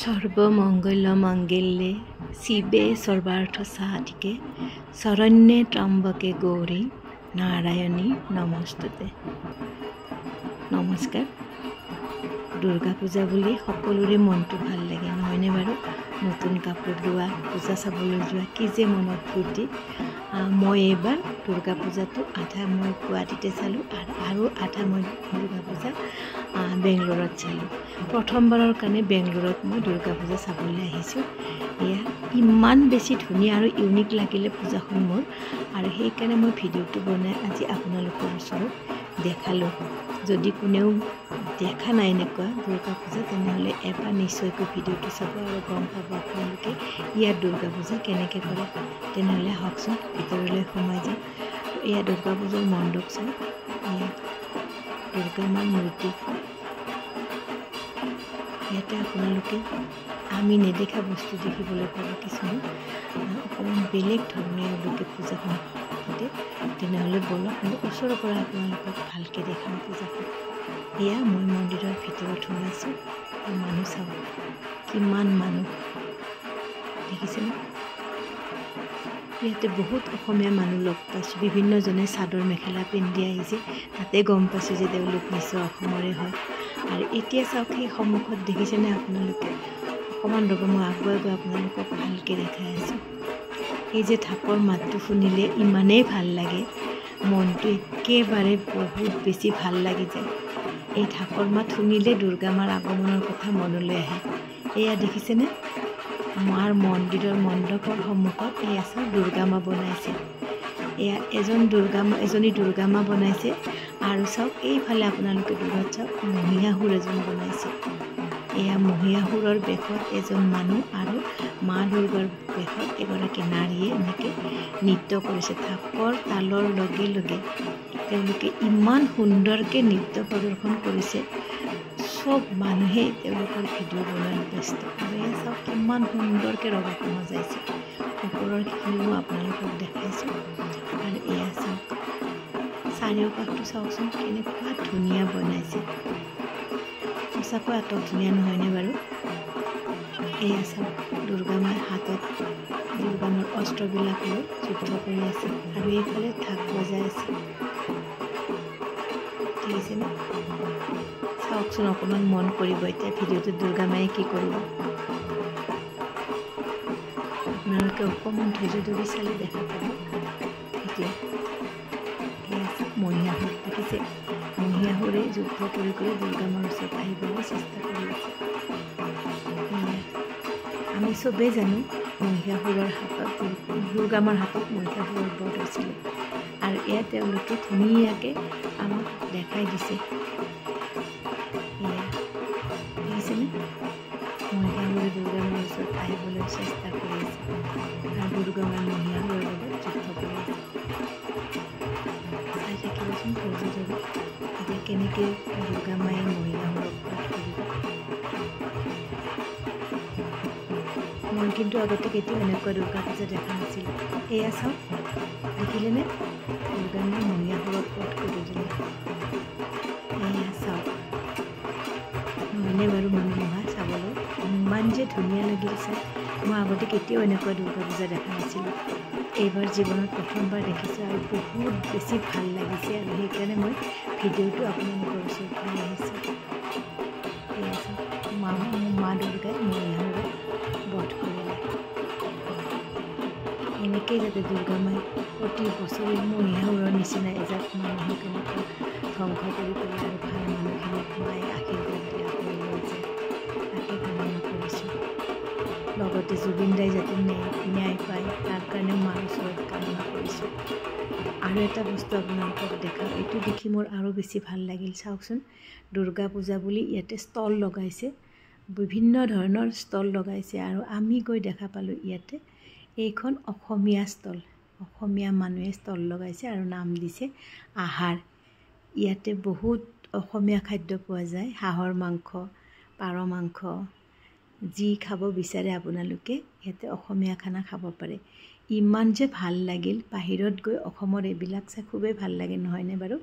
সৰ্বমঙ্গল মঙ্গলে শিবে সৰ্বাৰ্থ সাধিকে শৰণ্যে ত্ৰম্বকে গৌৰী নাৰায়ণী নমস্তুতে। নমস্কাৰ। দুৰ্গা পূজা বুলি সকলোৰে মনটো ভাল লাগে নহয়নে বাৰু? নতুন কাপোৰ লোৱা, পূজা চাবলৈ যোৱা, কি যে মনত ফূৰ্তি। মই এইবাৰ দুৰ্গা পূজাটো আধা মই গুৱাহাটীতে চালোঁ আৰু আধা মই দুৰ্গা পূজা বেংগলোৰত চালোঁ। প্ৰথমবাৰৰ কাৰণে বেংগলোৰত মই দুৰ্গা পূজা চাবলৈ আহিছোঁ। এয়া ইমান বেছি ধুনীয়া আৰু ইউনিক লাগিলে পূজাখন মোৰ, আৰু সেইকাৰণে মই ভিডিঅ'টো বনাই আজি আপোনালোকৰ ওচৰত দেখালোঁ। যদি কোনেও দেখা নাই এনেকুৱা দুৰ্গা পূজা, তেনেহ'লে এবাৰ নিশ্চয়কৈ ভিডিঅ'টো চাব আৰু গম পাব আপোনালোকে ইয়াত দুৰ্গা পূজা কেনেকৈ কৰে। তেনেহ'লে আহকচোন ভিতৰলৈ সোমাই যাওঁ। এয়া দুৰ্গা পূজাৰ মণ্ডপ চাওক, এয়া দুৰ্গা মাৰ মূৰ্তি। ইয়াতে আপোনালোকে আমি নেদেখা বস্তু দেখিবলৈ পাব, কিছুমান অকণমান বেলেগ ধৰণে এওঁলোকে পূজাখন পাতে। তেনেহ'লে বলক মই ওচৰৰ পৰা আপোনালোকক ভালকৈ দেখাম পূজাখন। এয়া মই মন্দিৰৰ ভিতৰত সোমাইছোঁ। মানুহ চাওক, কিমান মানুহ দেখিছেনে? ইয়াতে বহুত অসমীয়া মানুহ লগ পাইছোঁ। বিভিন্নজনে চাদৰ মেখেলা পিন্ধি আহিছে, তাতে গম পাইছোঁ যে তেওঁলোক নিশ্চয় অসমৰে হয়। আৰু এতিয়া চাওক, সেই সন্মুখত দেখিছেনে আপোনালোকে? অকণমান ৰ'ব, মই আগুৱাই গৈ আপোনালোকক ভালকৈ দেখাই আছোঁ। এই যে ঢাকৰ মাতটো শুনিলে ইমানেই ভাল লাগে, মনটো একেবাৰে বহুত বেছি ভাল লাগি যায়। এই ঢাকৰ মাত শুনিলে দুৰ্গা মাৰ আগমনৰ কথা মনলৈ আহে। এয়া দেখিছেনে? মাৰ মন্দিৰৰ মণ্ডপৰ সন্মুখত এয়া চাওক দুৰ্গা মা বনাইছে। এয়া এজনী দুৰ্গা মা বনাইছে, আৰু চাওক এইফালে আপোনালোকে দূৰত চাওক মহিষাসুৰ এজন বনাইছে। এয়া মহিষাসুৰৰ বেশত এজন মানুহ আৰু মা দুৰ্গাৰ বেশত এগৰাকী নাৰীয়ে এনেকৈ নৃত্য কৰিছে। ঢাকৰ তালৰ লগে লগে তেওঁলোকে ইমান সুন্দৰকৈ নৃত্য প্ৰদৰ্শন কৰিছে। চব মানুহে তেওঁলোকৰ ভিডিঅ' বনোৱাত ব্যস্ত। আৰু এয়া চাওক কিমান সুন্দৰকৈ ৰভাখন সজাইছে। ওপৰৰখিনি মই আপোনালোকক দেখাইছোঁ। আৰু এয়া চাওক চাৰিওকাষটো চাওকচোন কেনেকুৱা ধুনীয়া বনাইছে। সঁচাকৈ এত ধুনীয়া নহয়নে বাৰু? এয়া চাওক দুৰ্গা মাৰ হাতত দুৰ্গা মাৰ অস্ত্ৰবিলাক লৈ যুদ্ধ কৰি আছে, আৰু এইফালে ঢাক বজাই আছে। দেখিছেনে? চাওকচোন, অকণমান মন কৰিব এতিয়া ভিডিঅ'টোত দুৰ্গা মায়ে কি কৰিব। আপোনালোকে অকণমান ধৈৰ্য ধৰি চালে দেখা পাব। এতিয়া এয়া চাওক মহিষাসুৰ দেখিছে? মহিষাসুৰে যুদ্ধ কৰি কৰি দুৰ্গা মাৰ ওচৰত আহিবলৈ চেষ্টা কৰি আছে। আমি চবেই জানো মহিষাসুৰৰ হাতত দুৰ্গা মাৰ হাতত মহিষাসুৰৰ বধ হৈছিলে, আৰু এয়া তেওঁলোকে ধুনীয়াকৈ আমাক দেখাই দিছে। এয়া দেখিছেনে? মহিষাসুৰে দুৰ্গা মাৰ ওচৰত আহিবলৈ চেষ্টা কৰি আছে, আৰু দুৰ্গা মাৰ মহিষাসুৰৰ লগত যুদ্ধ কৰি আছে। চাই থাকিবচোন ধৈৰ্য ধৰি এতিয়া কেনেকৈ দুৰ্গা মায়ে মহিষাসুৰক বধ কৰিব। মই কিন্তু আগতে কেতিয়াও এনেকুৱা দুৰ্গা পূজা দেখা নাছিলোঁ। এয়া চাওক, দেখিলেনে? দুৰ্গা মায়ে মহিষাসুৰক বধ কৰি দিলে। এয়া চাওক, নহয়নে বাৰু মনোমোহা চাবলৈ? ইমান যে ধুনীয়া লাগিল চাই। মই আগতে কেতিয়াও এনেকুৱা দুৰ্গা পূজা দেখা নাছিলোঁ। এইবাৰ জীৱনত প্ৰথমবাৰ দেখিছোঁ, আৰু বহুত বেছি ভাল লাগিছে, আৰু সেইকাৰণে মই ভিডিঅ'টো আপোনালোকৰ ওচৰত লৈ আহিছোঁ। এয়া চাওক মা দুৰ্গাই মহিষাসুৰক বধ কৰিলে। এনেকেই যাতে দুৰ্গা মায়ে প্ৰতি বছৰে মহিষাসুৰৰ নিচিনা এজাক মানুহক এনেকৈ ধ্বংস কৰি পেলাই, আৰু ভাল মানুহখিনিক মায়ে আশীৰ্বাদ দিয়া কৰি লৈ যায়, তাকে কামনা কৰিছোঁ। লগতে জুবিন দাই যাতে ন্যায় পায় তাৰ কাৰণে মাৰ ওচৰত কামনা কৰিছোঁ। আৰু এটা বস্তু আপোনালোকক দেখাওঁ, এইটো দেখি মোৰ আৰু বেছি ভাল লাগিল। চাওকচোন, দুৰ্গা পূজা বুলি ইয়াতে ষ্টল লগাইছে, বিভিন্ন ধৰণৰ ষ্টল লগাইছে, আৰু আমি গৈ দেখা পালোঁ ইয়াতে এইখন অসমীয়া ষ্টল। অসমীয়া মানুহে ষ্টল লগাইছে আৰু নাম দিছে আহাৰ। ইয়াতে বহুত অসমীয়া খাদ্য পোৱা যায়, হাঁহৰ মাংস, পাৰ মাংস, যি খাব বিচাৰে আপোনালোকে ইয়াতে অসমীয়া খানা খাব পাৰে। ইমান যে ভাল লাগিল, বাহিৰত গৈ অসমৰ এইবিলাক চাই খুবেই ভাল লাগে নহয়নে বাৰু?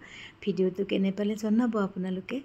ভিডিঅ'টো কেনে পালে জনাব আপোনালোকে।